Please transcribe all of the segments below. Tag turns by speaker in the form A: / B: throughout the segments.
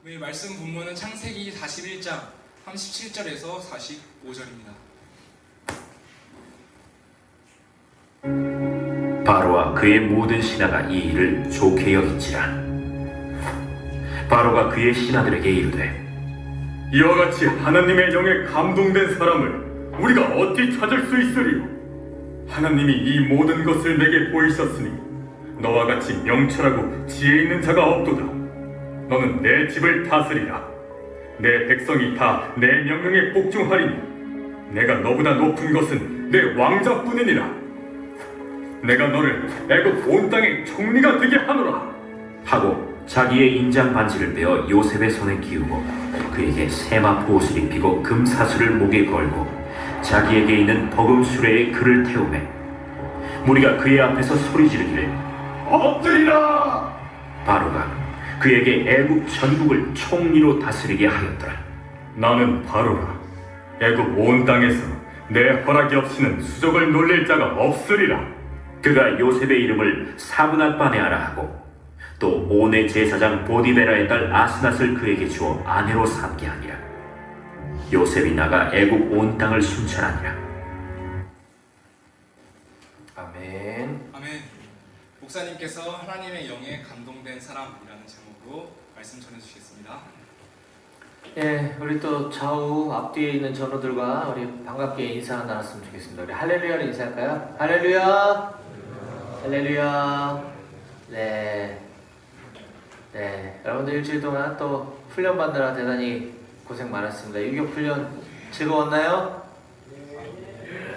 A: 오늘 말씀 본문은 창세기 41장 37절에서 45절입니다.
B: 바로와 그의 모든 신하가 이 일을 좋게 여긴지라. 바로가 그의 신하들에게 이르되
C: 이와 같이 하나님의 영에 감동된 사람을 우리가 어찌 찾을 수 있으리요? 하나님이 이 모든 것을 내게 보이셨으니 너와 같이 명철하고 지혜 있는 자가 없도다. 너는 내 집을 다스리라. 내 백성이 다 내 명령에 복종하리니 내가 너보다 높은 것은 내 왕자뿐이니라. 내가 너를 애굽 온 땅의 총리가 되게 하노라.
B: 하고 자기의 인장 반지를 빼어 요셉의 손에 끼우고 그에게 세마포 옷을 입히고 금사슬을 목에 걸고 자기에게 있는 버금 수레에 그를 태우매 무리가 그의 앞에서 소리 지르기를
C: 엎드리라.
B: 바로가 그에게 애굽 전국을 총리로 다스리게 하였더라.
C: 나는 바로라. 애굽 온 땅에서 내 허락이 없이는 수족을 놀릴 자가 없으리라.
B: 그가 요셉의 이름을 사브낫바네아라 하고 또 온의 제사장 보디베라의 딸 아스낫을 그에게 주어 아내로 삼게 하니라. 요셉이 나가 애굽 온 땅을 순찰하니라.
D: 아멘.
A: 아멘. 목사님께서 하나님의 영에 감동된 사람이라는 제목으로 말씀 전해주시겠습니다.
D: 예, 우리 또 좌우 앞뒤에 있는 전우들과 우리 반갑게 인사 나눴으면 좋겠습니다. 우리 할렐루야를 인사할까요? 할렐루야. 할렐루야. 네. 네. 여러분들 일주일 동안 또 훈련 받느라 대단히 고생 많았습니다. 유격 훈련 즐거웠나요?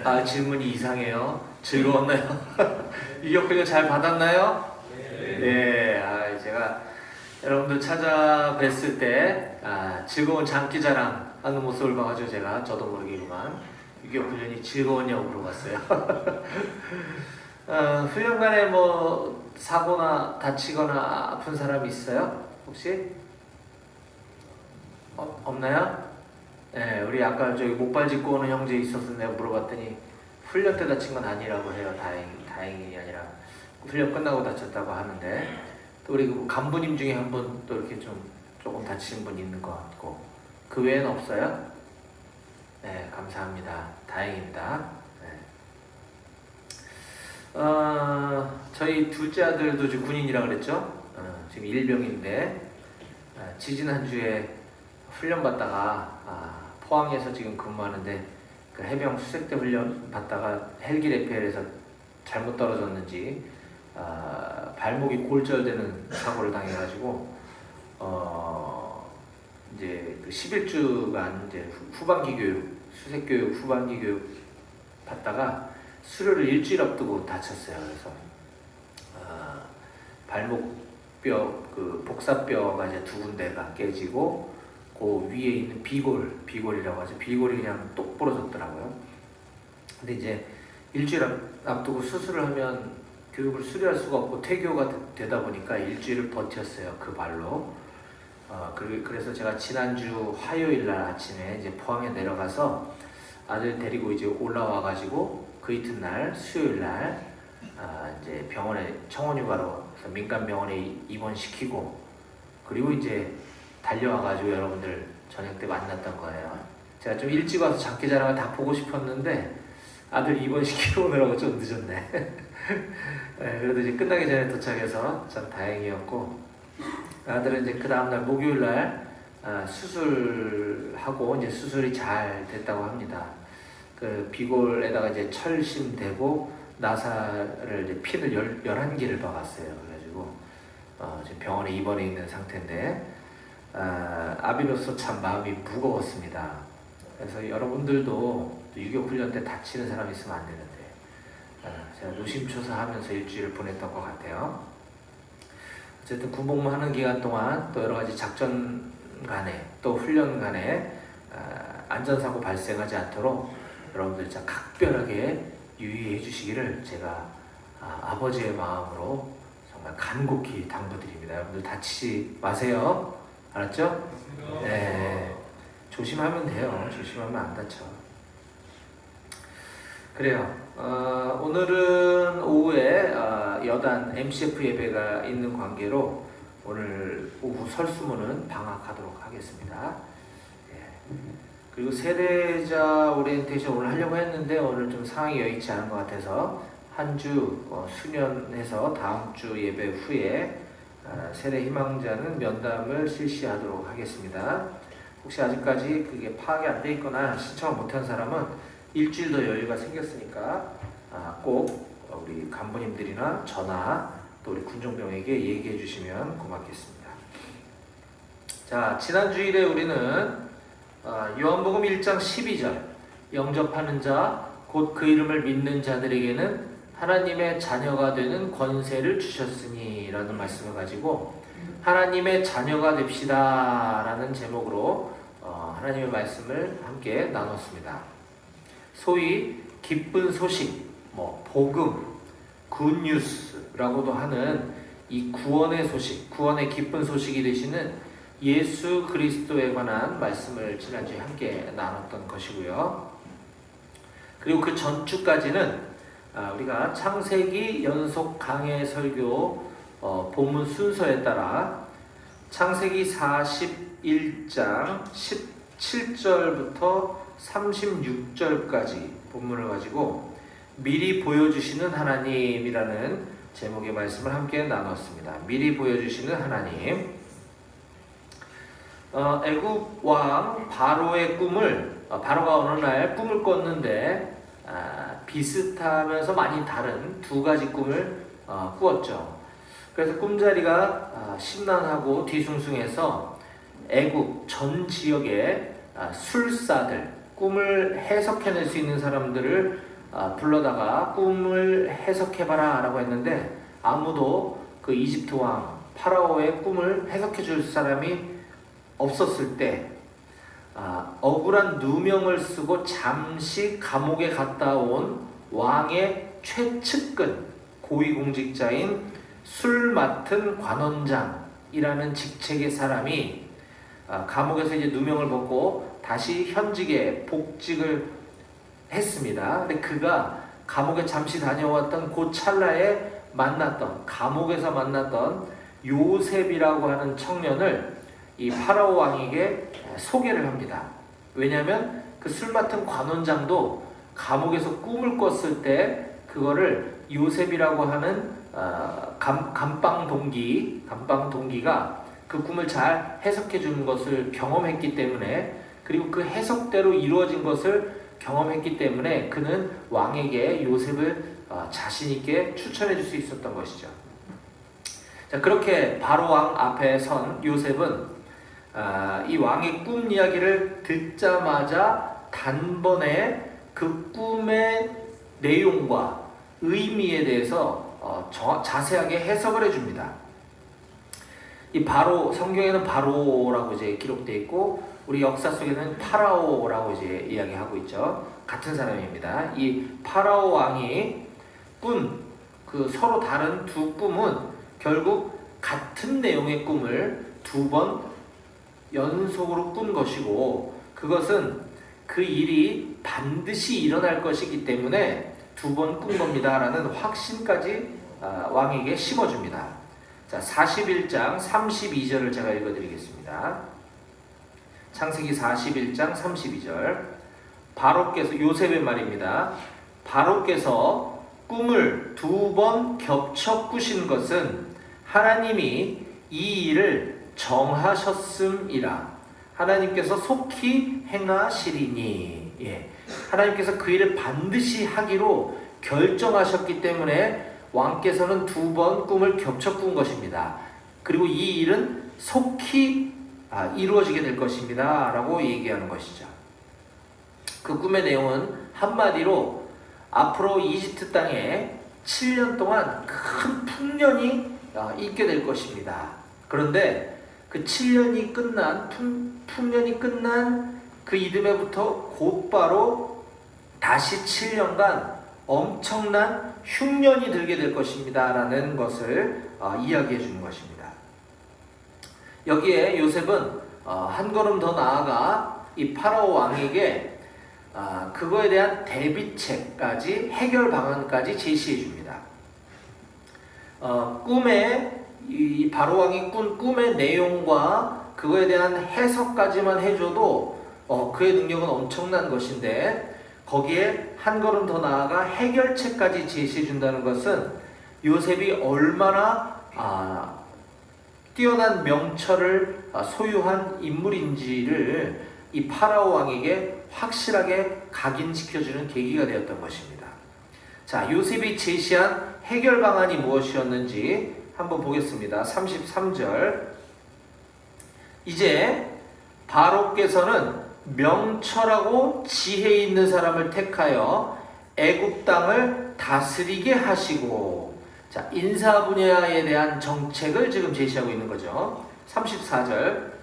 D: 아, 질문이 이상해요. 즐거웠나요? 유격 훈련 잘 받았나요? 네. 아, 제가 여러분들 찾아뵀을 때 즐거운 장기자랑 하는 모습을 봐가지고 저도 모르겠지만 유격 훈련이 즐거웠냐고 물어봤어요. 훈련간에 뭐 사고나 다치거나 아픈 사람이 있어요? 혹시? 없나요? 네, 우리 아까 저기 목발 짚고 오는 형제 있어서 내가 물어봤더니 훈련 때 다친 건 아니라고 해요. 다행이 아니라 훈련 끝나고 다쳤다고 하는데 또 우리 그 간부님 중에 한 분 또 이렇게 조금 다치신 분 있는 것 같고 그 외에는 없어요? 네, 감사합니다. 다행입니다. 네. 저희 둘째 아들도 지금 군인이라 그랬죠? 지금 일병인데 지지난주에 훈련 받다가 포항에서 지금 근무하는데 그 해병 수색대 훈련 받다가 헬기 레펠에서 잘못 떨어졌는지 발목이 골절되는 사고를 당해가지고 이제 그 11주간 이제 후반기 교육, 수색 교육, 후반기 교육 받다가 수료를 일주일 앞두고 다쳤어요. 그래서 발목뼈 그 복사뼈가 이제 두 군데가 깨지고 그 위에 있는 비골이라고 하죠. 비골이 그냥 똑 부러졌더라고요. 근데 이제 일주일 앞두고 수술을 하면 교육을 수료할 수가 없고 퇴교가 되다 보니까 일주일을 버텼어요. 그 발로. 그래서 제가 지난주 화요일 날 아침에 이제 포항에 내려가서 아들 데리고 이제 올라와가지고 그 이튿날 수요일 날 이제 병원에 청원휴가로 민간 병원에 입원시키고 그리고 이제 달려와가지고 여러분들 저녁 때 만났던 거예요. 제가 좀 일찍 와서 장기자랑을 다 보고 싶었는데 아들 입원시키러 오느라고 좀 늦었네. 네, 그래도 이제 끝나기 전에 도착해서 참 다행이었고 아들은 이제 그 다음날 목요일날 수술하고 이제 수술이 잘 됐다고 합니다. 그 비골에다가 이제 철심되고 나사를 이제 핀을 11개를 박았어요. 그래가지고 지금 병원에 입원해 있는 상태인데 아비로서 참 마음이 무거웠습니다. 그래서 여러분들도 유격훈련 때 다치는 사람 있으면 안 되는데 제가 노심초사하면서 일주일을 보냈던 것 같아요. 어쨌든 군복무하는 기간 동안 또 여러 가지 작전 간에 또 훈련 간에 안전사고 발생하지 않도록 여러분들 진짜 각별하게 유의해 주시기를 제가 아버지의 마음으로 정말 간곡히 당부드립니다. 여러분들 다치지 마세요. 알았죠? 네. 조심하면 돼요. 조심하면 안 다쳐. 그래요. 오늘은 오후에 여단 MCF 예배가 있는 관계로 오늘 오후 설수문은 방학하도록 하겠습니다. 예. 그리고 세대자 오리엔테이션 오늘 하려고 했는데 오늘 좀 상황이 여의치 않은 것 같아서 한 주 수년해서 다음 주 예배 후에 세대 희망자는 면담을 실시하도록 하겠습니다. 혹시 아직까지 그게 파악이 안 돼 있거나 신청을 못한 사람은 일주일 더 여유가 생겼으니까 꼭 우리 간부님들이나 저나 또 우리 군종병에게 얘기해 주시면 고맙겠습니다. 자, 지난 주일에 우리는 요한복음 1장 12절 영접하는 자 곧 그 이름을 믿는 자들에게는 하나님의 자녀가 되는 권세를 주셨으니 라는 말씀을 가지고 하나님의 자녀가 됩시다 라는 제목으로 하나님의 말씀을 함께 나눴습니다. 소위 기쁜 소식, 복음, 굿뉴스라고도 하는 이 구원의 소식, 구원의 기쁜 소식이 되시는 예수 그리스도에 관한 말씀을 지난주에 함께 나눴던 것이고요. 그리고 그 전주까지는 우리가 창세기 연속 강해 설교 본문 순서에 따라 창세기 41장 17절부터 36절까지 본문을 가지고 미리 보여주시는 하나님이라는 제목의 말씀을 함께 나눴습니다. 미리 보여주시는 하나님. 애굽 왕 바로의 꿈을 바로가 어느 날 꿈을 꿨는데 비슷하면서 많이 다른 두 가지 꿈을 꾸었죠. 그래서 꿈자리가 심란하고 뒤숭숭해서 애굽 전 지역의 술사들, 꿈을 해석해낼 수 있는 사람들을 불러다가 꿈을 해석해봐라 라고 했는데 아무도 그 이집트 왕 파라오의 꿈을 해석해줄 사람이 없었을 때 억울한 누명을 쓰고 잠시 감옥에 갔다 온 왕의 최측근 고위공직자인 술 맡은 관원장이라는 직책의 사람이 감옥에서 이제 누명을 벗고 다시 현직에 복직을 했습니다. 근데 그가 감옥에 잠시 다녀왔던 그 찰나에 감옥에서 만났던 요셉이라고 하는 청년을 이 파라오 왕에게 소개를 합니다. 왜냐하면 그 술 맡은 관원장도 감옥에서 꿈을 꿨을 때 그거를 요셉이라고 하는 감방 동기가 그 꿈을 잘 해석해 주는 것을 경험했기 때문에, 그리고 그 해석대로 이루어진 것을 경험했기 때문에 그는 왕에게 요셉을 자신 있게 추천해 줄 수 있었던 것이죠. 자, 그렇게 바로 왕 앞에 선 요셉은 이 왕의 꿈 이야기를 듣자마자 단번에 그 꿈의 내용과 의미에 대해서 자세하게 해석을 해줍니다. 이 바로, 성경에는 바로라고 이제 기록되어 있고 우리 역사 속에는 파라오라고 이제 이야기하고 있죠. 같은 사람입니다. 이 파라오 왕이 꾼 그 서로 다른 두 꿈은 결국 같은 내용의 꿈을 두 번 연속으로 꾼 것이고, 그것은 그 일이 반드시 일어날 것이기 때문에 두 번 꾼 겁니다 라는 확신까지 왕에게 심어줍니다. 자, 41장 32절을 제가 읽어드리겠습니다. 창세기 41장 32절. 바로께서, 요셉의 말입니다. 바로께서 꿈을 두 번 겹쳐 꾸신 것은 하나님이 이 일을 정하셨음이라. 하나님께서 속히 행하시리니. 하나님께서 그 일을 반드시 하기로 결정하셨기 때문에 왕께서는 두 번 꿈을 겹쳐 꾼 것입니다. 그리고 이 일은 속히 이루어지게 될 것입니다 라고 얘기하는 것이죠. 그 꿈의 내용은 한마디로 앞으로 이집트 땅에 7년 동안 큰 풍년이 있게 될 것입니다. 그런데 그 7년이 끝난, 풍년이 끝난 그 이듬해부터 곧바로 다시 7년간 엄청난 흉년이 들게 될 것입니다 라는 것을 이야기해 주는 것입니다. 여기에 요셉은 한 걸음 더 나아가 이 파라오 왕에게 그거에 대한 대비책까지, 해결 방안까지 제시해 줍니다. 꿈의 이 바로 왕이 꾼 꿈의 내용과 그거에 대한 해석까지만 해줘도 그의 능력은 엄청난 것인데, 거기에 한 걸음 더 나아가 해결책까지 제시해 준다는 것은 요셉이 얼마나 뛰어난 명철을 소유한 인물인지를 이 파라오 왕에게 확실하게 각인시켜주는 계기가 되었던 것입니다. 자, 요셉이 제시한 해결 방안이 무엇이었는지 한번 보겠습니다. 33절. 이제 바로께서는 명철하고 지혜 있는 사람을 택하여 애굽 땅을 다스리게 하시고, 자, 인사 분야에 대한 정책을 지금 제시하고 있는 거죠. 34절.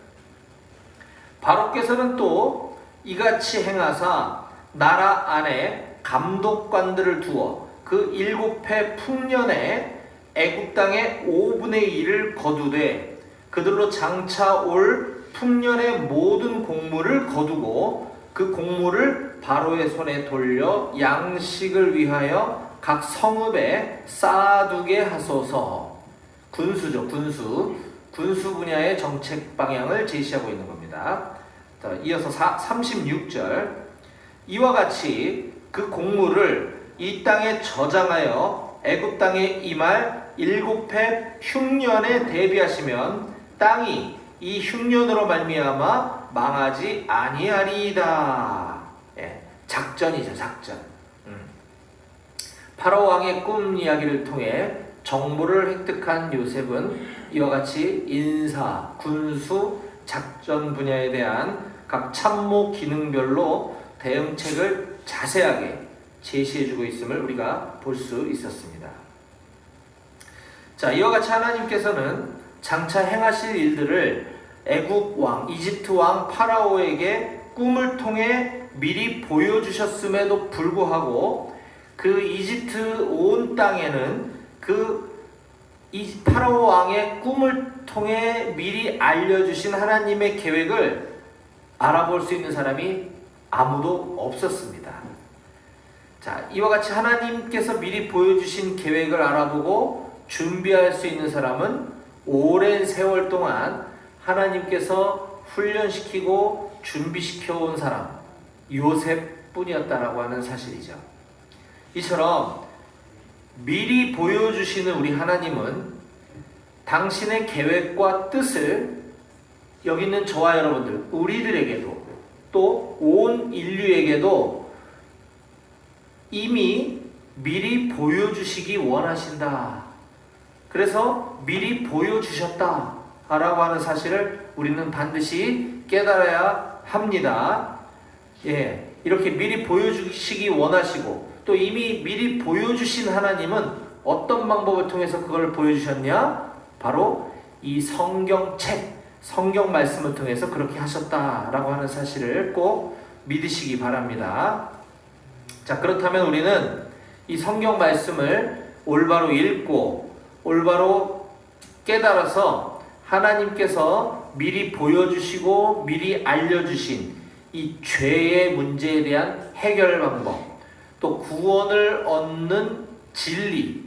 D: 바로께서는 또 이같이 행하사 나라 안에 감독관들을 두어 그 7해 풍년에 애굽 땅의 5분의 1을 거두되 그들로 장차 올 풍년의 모든 곡물을 거두고 그 곡물을 바로의 손에 돌려 양식을 위하여 각 성읍에 쌓아두게 하소서. 군수죠, 군수. 군수 분야의 정책 방향을 제시하고 있는 겁니다. 자, 이어서 36절. 이와 같이 그 곡물을 이 땅에 저장하여 애굽 땅에 임할 7해 흉년에 대비하시면 땅이 이 흉년으로 말미암아 망하지 아니하리이다. 예, 작전이죠, 작전. 파라오 왕의 꿈 이야기를 통해 정보를 획득한 요셉은 이와 같이 인사, 군수, 작전 분야에 대한 각 참모 기능별로 대응책을 자세하게 제시해주고 있음을 우리가 볼 수 있었습니다. 자, 이와 같이 하나님께서는 장차 행하실 일들을 애굽 왕, 이집트 왕 파라오에게 꿈을 통해 미리 보여주셨음에도 불구하고 그 이집트 온 땅에는 이 파라오 왕의 꿈을 통해 미리 알려주신 하나님의 계획을 알아볼 수 있는 사람이 아무도 없었습니다. 자, 이와 같이 하나님께서 미리 보여주신 계획을 알아보고 준비할 수 있는 사람은 오랜 세월 동안 하나님께서 훈련시키고 준비시켜온 사람, 요셉뿐이었다라고 하는 사실이죠. 이처럼 미리 보여주시는 우리 하나님은 당신의 계획과 뜻을 여기 있는 저와 여러분들, 우리들에게도 또 온 인류에게도 이미 미리 보여주시기 원하신다. 그래서 미리 보여주셨다 라고 하는 사실을 우리는 반드시 깨달아야 합니다. 예, 이렇게 미리 보여주시기 원하시고 또 이미 미리 보여주신 하나님은 어떤 방법을 통해서 그걸 보여주셨냐? 바로 이 성경책, 성경 말씀을 통해서 그렇게 하셨다라고 하는 사실을 꼭 믿으시기 바랍니다. 자, 그렇다면 우리는 이 성경 말씀을 올바로 읽고 올바로 깨달아서 하나님께서 미리 보여주시고 미리 알려주신 이 죄의 문제에 대한 해결 방법, 또 구원을 얻는 진리,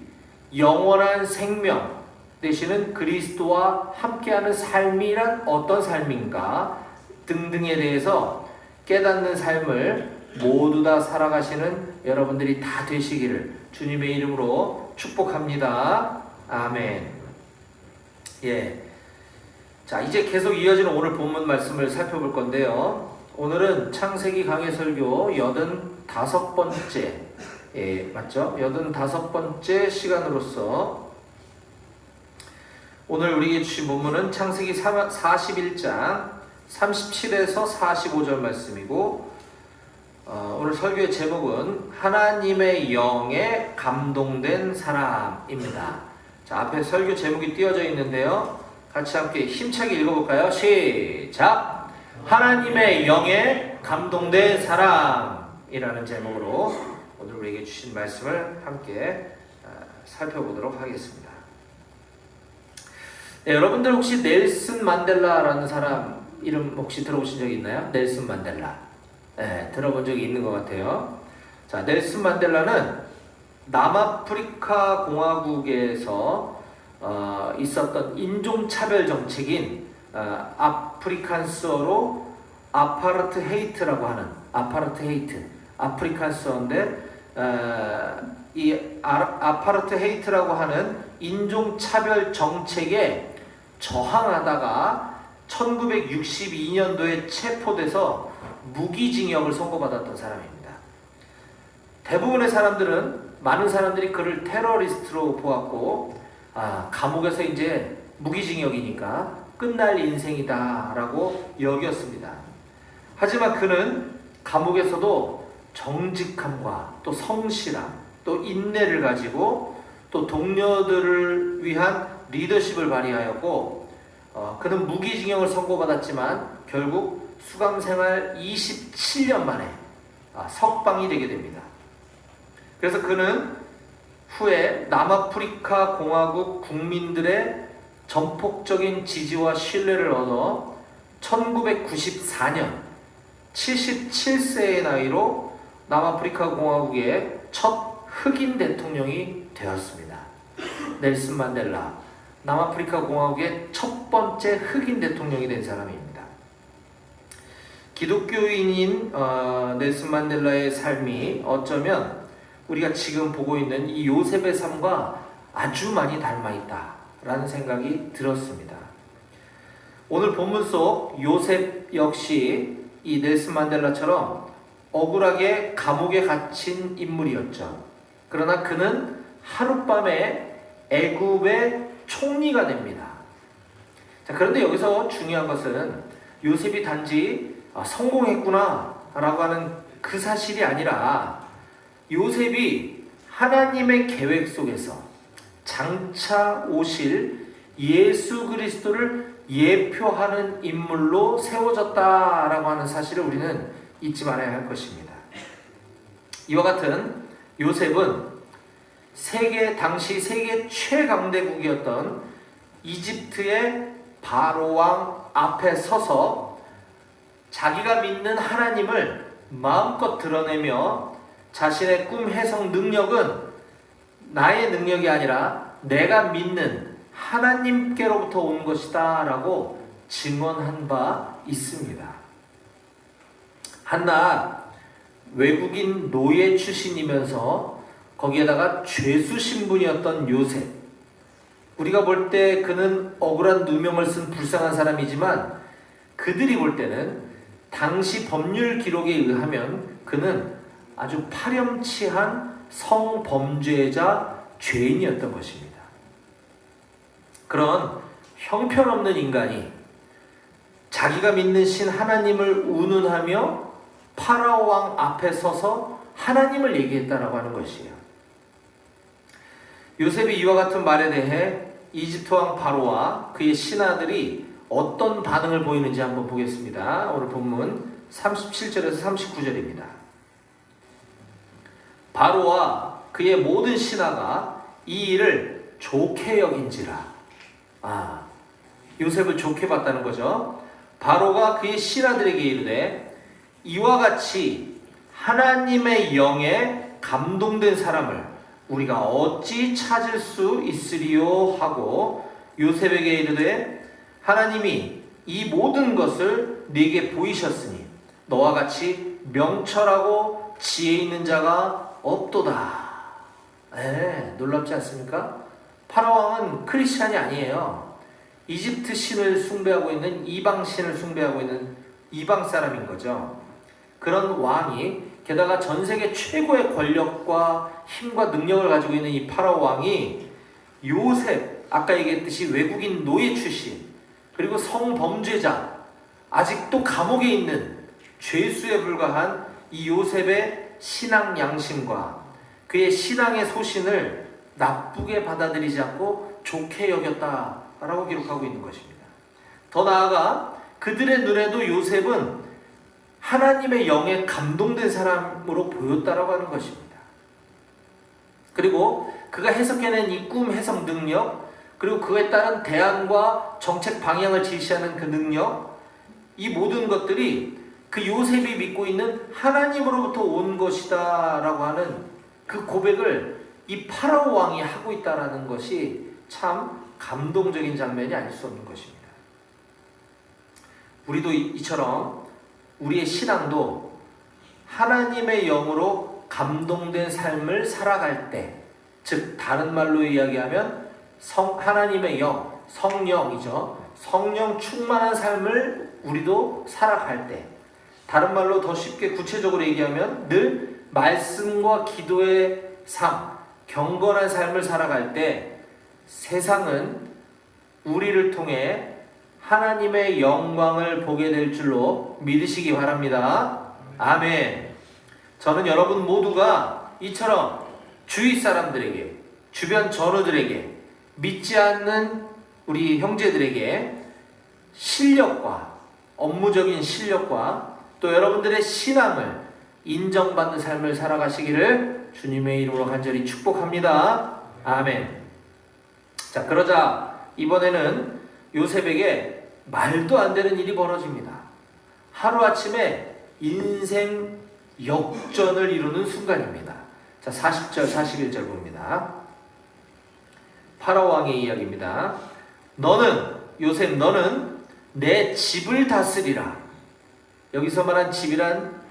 D: 영원한 생명 되시는 그리스도와 함께하는 삶이란 어떤 삶인가 등등에 대해서 깨닫는 삶을 모두 다 살아가시는 여러분들이 다 되시기를 주님의 이름으로 축복합니다. 아멘. 예. 자, 이제 계속 이어지는 오늘 본문 말씀을 살펴볼 건데요. 오늘은 창세기 강해 설교 85번째, 예, 맞죠? 85번째 시간으로서 오늘 우리에게 주신 본문은 창세기 41장 37에서 45절 말씀이고, 오늘 설교의 제목은 하나님의 영에 감동된 사람입니다. 자, 앞에 설교 제목이 띄어져 있는데요. 같이 함께 힘차게 읽어볼까요? 시작! 하나님의 영에 감동된 사람이라는 제목으로 오늘 우리에게 주신 말씀을 함께 살펴보도록 하겠습니다. 네, 여러분들 혹시 넬슨 만델라라는 사람 이름 혹시 들어보신 적 있나요? 넬슨 만델라. 네, 들어본 적이 있는 것 같아요. 자, 넬슨 만델라는 남아프리카 공화국에서 있었던 인종차별 정책인 아프리칸스어로 아파르트헤이트라고 하는 아프리칸스어인데 이 아파르트헤이트라고 하는 인종차별 정책에 저항하다가 1962년도에 체포돼서 무기징역을 선고받았던 사람입니다. 대부분의 사람들은 많은 사람들이 그를 테러리스트로 보았고 감옥에서 이제 무기징역이니까 끝날 인생이다라고 여겼습니다. 하지만 그는 감옥에서도 정직함과 또 성실함, 또 인내를 가지고 또 동료들을 위한 리더십을 발휘하였고 그는 무기징역을 선고받았지만 결국 수감생활 27년 만에 석방이 되게 됩니다. 그래서 그는 후에 남아프리카 공화국 국민들의 전폭적인 지지와 신뢰를 얻어 1994년 77세의 나이로 남아프리카 공화국의 첫 흑인 대통령이 되었습니다. 넬슨 만델라, 남아프리카 공화국의 첫 번째 흑인 대통령이 된 사람입니다. 기독교인인 넬슨 만델라의 삶이 어쩌면 우리가 지금 보고 있는 이 요셉의 삶과 아주 많이 닮아있다라는 생각이 들었습니다. 오늘 본문 속 요셉 역시 이 넬슨 만델라처럼 억울하게 감옥에 갇힌 인물이었죠. 그러나 그는 하룻밤에 애굽의 총리가 됩니다. 자, 그런데 여기서 중요한 것은 요셉이 단지 성공했구나 라고 하는 그 사실이 아니라 요셉이 하나님의 계획 속에서 장차 오실 예수 그리스도를 예표하는 인물로 세워졌다라고 하는 사실을 우리는 잊지 말아야 할 것입니다. 이와 같은 요셉은 당시 세계 최강대국이었던 이집트의 바로 왕 앞에 서서 자기가 믿는 하나님을 마음껏 드러내며 자신의 꿈 해석 능력은 나의 능력이 아니라 내가 믿는 하나님께로부터 온 것이다 라고 증언한 바 있습니다. 한낱 외국인 노예 출신이면서 거기에다가 죄수 신분이었던 요셉, 우리가 볼 때 그는 억울한 누명을 쓴 불쌍한 사람이지만 그들이 볼 때는 당시 법률 기록에 의하면 그는 아주 파렴치한 성범죄자 죄인이었던 것입니다. 그런 형편없는 인간이 자기가 믿는 신 하나님을 운운하며 파라오 왕 앞에 서서 하나님을 얘기했다라고 하는 것이에요. 요셉이 이와 같은 말에 대해 이집트 왕 바로와 그의 신하들이 어떤 반응을 보이는지 한번 보겠습니다. 오늘 본문 37절에서 39절입니다. 바로와 그의 모든 신하가 이 일을 좋게 여긴지라. 요셉을 좋게 봤다는 거죠. 바로가 그의 신하들에게 이르되 이와 같이 하나님의 영에 감동된 사람을 우리가 어찌 찾을 수 있으리요 하고 요셉에게 이르되 하나님이 이 모든 것을 네게 보이셨으니 너와 같이 명철하고 지혜 있는 자가 없도다. 놀랍지 않습니까? 파라오왕은 크리스찬이 아니에요. 이집트 신을 숭배하고 있는 이방 신을 숭배하고 있는 이방 사람인 거죠. 그런 왕이 게다가 전 세계 최고의 권력과 힘과 능력을 가지고 있는 이 파라오 왕이 요셉, 아까 얘기했듯이 외국인 노예 출신, 그리고 성범죄자, 아직도 감옥에 있는 죄수에 불과한 이 요셉의 신앙 양심과 그의 신앙의 소신을 나쁘게 받아들이지 않고 좋게 여겼다라고 기록하고 있는 것입니다. 더 나아가 그들의 눈에도 요셉은 하나님의 영에 감동된 사람으로 보였다라고 하는 것입니다. 그리고 그가 해석해낸 이 꿈 해석 능력, 그리고 그에 따른 대안과 정책 방향을 제시하는 그 능력, 이 모든 것들이 그 요셉이 믿고 있는 하나님으로부터 온 것이다 라고 하는 그 고백을 이 파라오 왕이 하고 있다는 것이 참 감동적인 장면이 아닐 수 없는 것입니다. 우리도 이처럼 우리의 신앙도 하나님의 영으로 감동된 삶을 살아갈 때, 즉 다른 말로 이야기하면 하나님의 영, 성령이죠. 성령 충만한 삶을 우리도 살아갈 때, 다른 말로 더 쉽게 구체적으로 얘기하면 늘 말씀과 기도의 삶, 경건한 삶을 살아갈 때 세상은 우리를 통해 하나님의 영광을 보게 될 줄로 믿으시기 바랍니다. 아멘. 저는 여러분 모두가 이처럼 주위 사람들에게, 주변 전우들에게, 믿지 않는 우리 형제들에게 실력과, 업무적인 실력과 또 여러분들의 신앙을 인정받는 삶을 살아가시기를 주님의 이름으로 간절히 축복합니다. 아멘. 자, 그러자 이번에는 요셉에게 말도 안 되는 일이 벌어집니다. 하루아침에 인생 역전을 이루는 순간입니다. 자, 40절, 41절 봅니다. 파라오 왕의 이야기입니다. 요셉 너는 내 집을 다스리라. 여기서 말한 집이란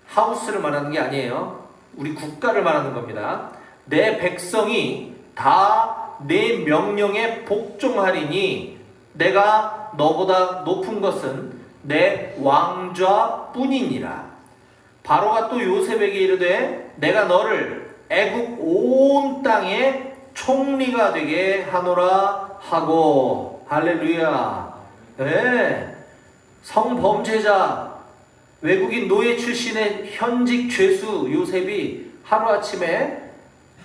D: 하우스를 말하는 게 아니에요. 우리 국가를 말하는 겁니다. 내 백성이 다 내 명령에 복종하리니 내가 너보다 높은 것은 내 왕좌뿐이니라. 바로가 또 요셉에게 이르되 내가 너를 애국 온 땅에 총리가 되게 하노라 하고. 할렐루야. 네. 성범죄자, 외국인 노예 출신의 현직 죄수 요셉이 하루아침에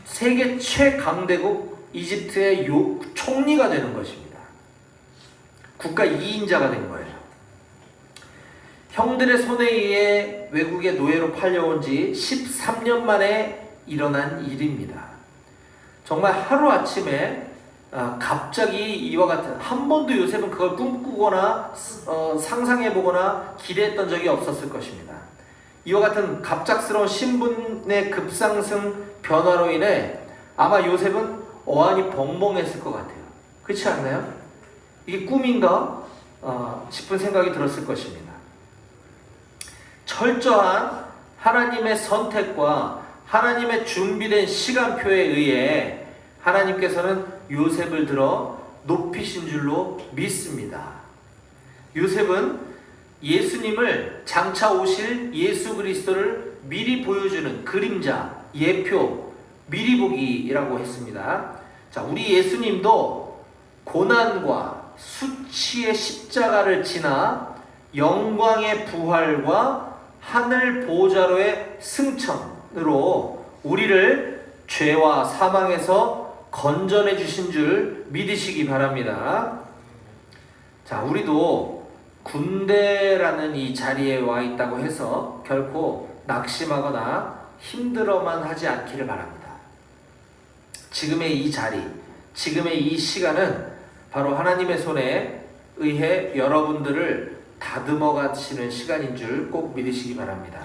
D: 세계 최강대국 이집트의 총리가 되는 것입니다. 국가 2인자가 된 거예요. 형들의 손에 의해 외국의 노예로 팔려온 지 13년 만에 일어난 일입니다. 정말 하루아침에 갑자기 이와 같은, 한 번도 요셉은 그걸 꿈꾸거나 상상해보거나 기대했던 적이 없었을 것입니다. 이와 같은 갑작스러운 신분의 급상승 변화로 인해 아마 요셉은 어안이 벙벙했을 것 같아요. 그렇지 않나요? 이게 꿈인가? 싶은 생각이 들었을 것입니다. 철저한 하나님의 선택과 하나님의 준비된 시간표에 의해 하나님께서는 요셉을 들어 높이신 줄로 믿습니다. 요셉은 예수님을 장차 오실 예수 그리스도를 미리 보여주는 그림자, 예표, 미리 보기라고 했습니다. 자, 우리 예수님도 고난과 수치의 십자가를 지나 영광의 부활과 하늘 보좌로의 승천으로 우리를 죄와 사망에서 건져내 주신 줄 믿으시기 바랍니다. 자, 우리도 군대라는 이 자리에 와 있다고 해서 결코 낙심하거나 힘들어만 하지 않기를 바랍니다. 지금의 이 자리, 지금의 이 시간은 바로 하나님의 손에 의해 여러분들을 다듬어 가시는 시간인 줄 꼭 믿으시기 바랍니다.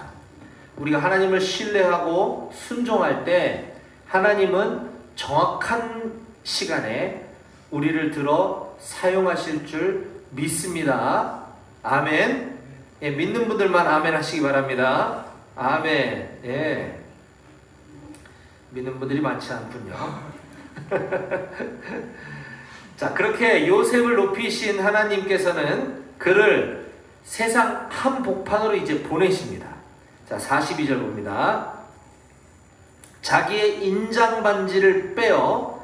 D: 우리가 하나님을 신뢰하고 순종할 때 하나님은 정확한 시간에 우리를 들어 사용하실 줄 믿습니다. 아멘. 예, 믿는 분들만 아멘 하시기 바랍니다. 아멘. 예. 믿는 분들이 많지 않군요. 자, 그렇게 요셉을 높이신 하나님께서는 그를 세상 한복판으로 이제 보내십니다. 자, 42절 봅니다. 자기의 인장 반지를 빼어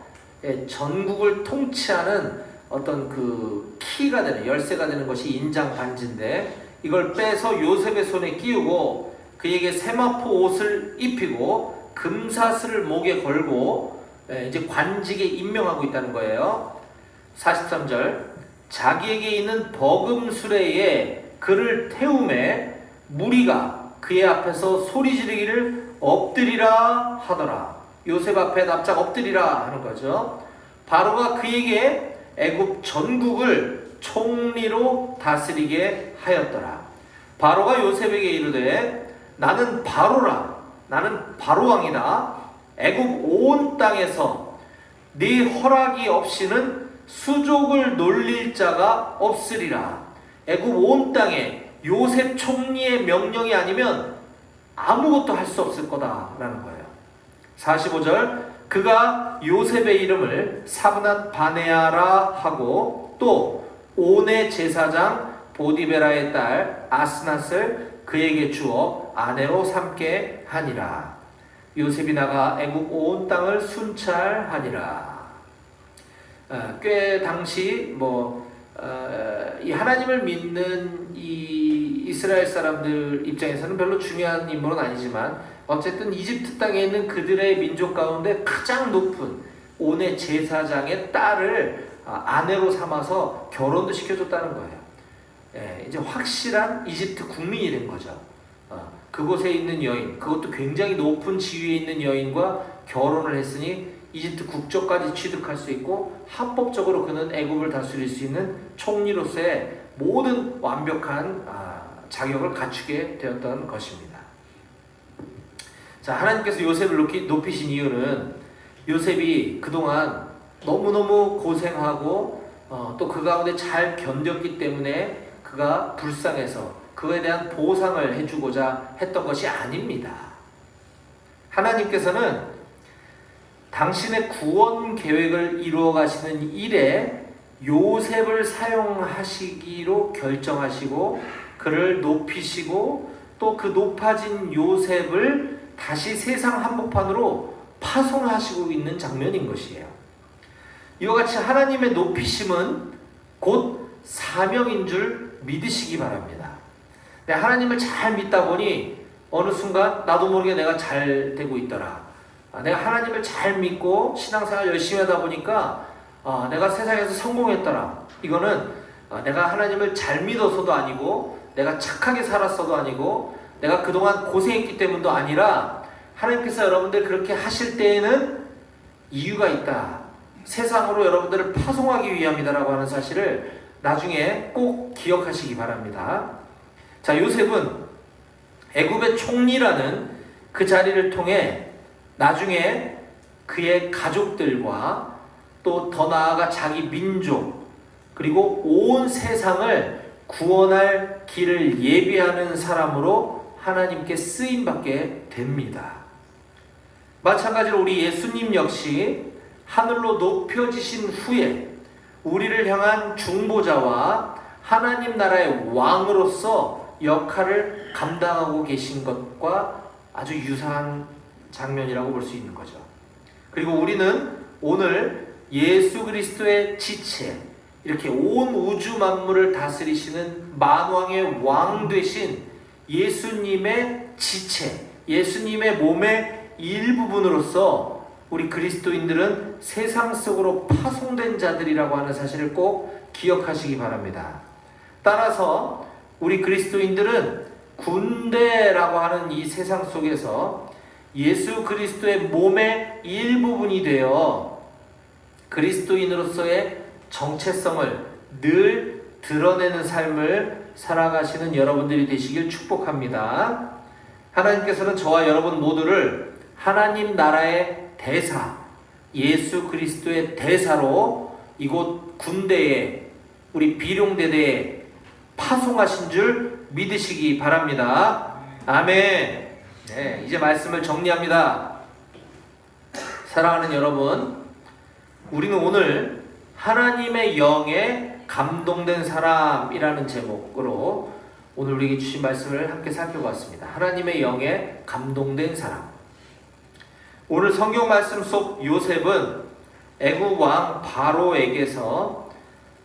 D: 전국을 통치하는 어떤 그 키가 되는, 열쇠가 되는 것이 인장 반지인데, 이걸 빼서 요셉의 손에 끼우고 그에게 세마포 옷을 입히고 금사슬을 목에 걸고 이제 관직에 임명하고 있다는 거예요. 43절 자기에게 있는 버금 수레에 그를 태우매 무리가 그의 앞에서 소리 지르기를 엎드리라 하더라. 요셉 앞에 납작 엎드리라 하는 거죠. 바로가 그에게 애굽 전국을 총리로 다스리게 하였더라. 바로가 요셉에게 이르되 나는 바로라. 나는 바로왕이다. 애굽 온 땅에서 네 허락이 없이는 수족을 놀릴 자가 없으리라. 애굽 온 땅에 요셉 총리의 명령이 아니면 아무것도 할 수 없을 거다라는 거예요. 45절, 그가 요셉의 이름을 사브낫 바네아라 하고 또 온의 제사장 보디베라의 딸 아스낫을 그에게 주어 아내로 삼게 하니라. 요셉이 나가 애굽 온 땅을 순찰하니라. 꽤 당시 이 하나님을 믿는 이 이스라엘 사람들 입장에서는 별로 중요한 인물은 아니지만 어쨌든 이집트 땅에 있는 그들의 민족 가운데 가장 높은 온의 제사장의 딸을 아내로 삼아서 결혼도 시켜줬다는 거예요. 이제 확실한 이집트 국민이 된 거죠. 그곳에 있는 여인, 그것도 굉장히 높은 지위에 있는 여인과 결혼을 했으니 이집트 국적까지 취득할 수 있고 합법적으로 그는 애굽을 다스릴 수 있는 총리로서의 모든 완벽한 자격을 갖추게 되었던 것입니다. 자, 하나님께서 요셉을 높이신 이유는 요셉이 그동안 너무너무 고생하고 또 그 가운데 잘 견뎠기 때문에 그가 불쌍해서 그에 대한 보상을 해주고자 했던 것이 아닙니다. 하나님께서는 당신의 구원 계획을 이루어 가시는 일에 요셉을 사용하시기로 결정하시고 그를 높이시고 또 그 높아진 요셉을 다시 세상 한복판으로 파송하시고 있는 장면인 것이에요. 이와 같이 하나님의 높이심은 곧 사명인 줄 믿으시기 바랍니다. 하나님을 잘 믿다 보니 어느 순간 나도 모르게 내가 잘 되고 있더라. 내가 하나님을 잘 믿고 신앙생활 열심히 하다 보니까 내가 세상에서 성공했더라. 이거는 내가 하나님을 잘 믿어서도 아니고 내가 착하게 살았어도 아니고 내가 그동안 고생했기 때문도 아니라 하나님께서 여러분들 그렇게 하실 때에는 이유가 있다. 세상으로 여러분들을 파송하기 위함이다라고 하는 사실을 나중에 꼭 기억하시기 바랍니다. 자, 요셉은 애굽의 총리라는 그 자리를 통해 나중에 그의 가족들과 또 더 나아가 자기 민족 그리고 온 세상을 구원할 길을 예비하는 사람으로 하나님께 쓰임받게 됩니다. 마찬가지로 우리 예수님 역시 하늘로 높여지신 후에 우리를 향한 중보자와 하나님 나라의 왕으로서 역할을 감당하고 계신 것과 아주 유사한 장면이라고 볼 수 있는 거죠. 그리고 우리는 오늘 예수 그리스도의 지체, 이렇게 온 우주 만물을 다스리시는 만왕의 왕 되신 예수님의 지체, 예수님의 몸의 일부분으로서 우리 그리스도인들은 세상 속으로 파송된 자들이라고 하는 사실을 꼭 기억하시기 바랍니다. 따라서 우리 그리스도인들은 군대라고 하는 이 세상 속에서 예수 그리스도의 몸의 일부분이 되어 그리스도인으로서의 정체성을 늘 드러내는 삶을 살아가시는 여러분들이 되시길 축복합니다. 하나님께서는 저와 여러분 모두를 하나님 나라의 대사, 예수 그리스도의 대사로 이곳 군대에, 우리 비룡대대에 파송하신 줄 믿으시기 바랍니다. 아멘. 네, 이제 말씀을 정리합니다. 사랑하는 여러분, 우리는 오늘 하나님의 영에 감동된 사람이라는 제목으로 오늘 우리에게 주신 말씀을 함께 살펴봤습니다. 하나님의 영에 감동된 사람. 오늘 성경 말씀 속 요셉은 애굽 왕 바로에게서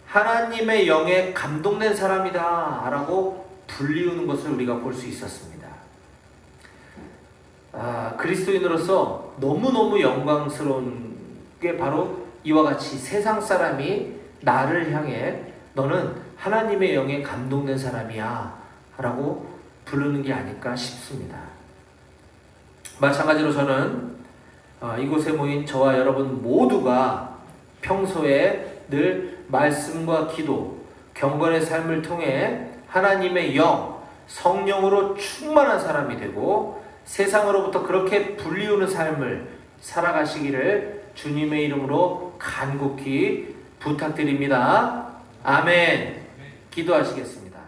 D: 하나님의 영에 감동된 사람이다 라고 불리우는 것을 우리가 볼 수 있었습니다. 그리스도인으로서 너무너무 영광스러운 게 바로 이와 같이 세상 사람이 나를 향해 너는 하나님의 영에 감동된 사람이야 라고 부르는 게 아닐까 싶습니다. 마찬가지로 저는 이곳에 모인 저와 여러분 모두가 평소에 늘 말씀과 기도, 경건의 삶을 통해 하나님의 영, 성령으로 충만한 사람이 되고 세상으로부터 그렇게 불리우는 삶을 살아가시기를 주님의 이름으로 간곡히 부탁드립니다. 아멘. 기도하시겠습니다.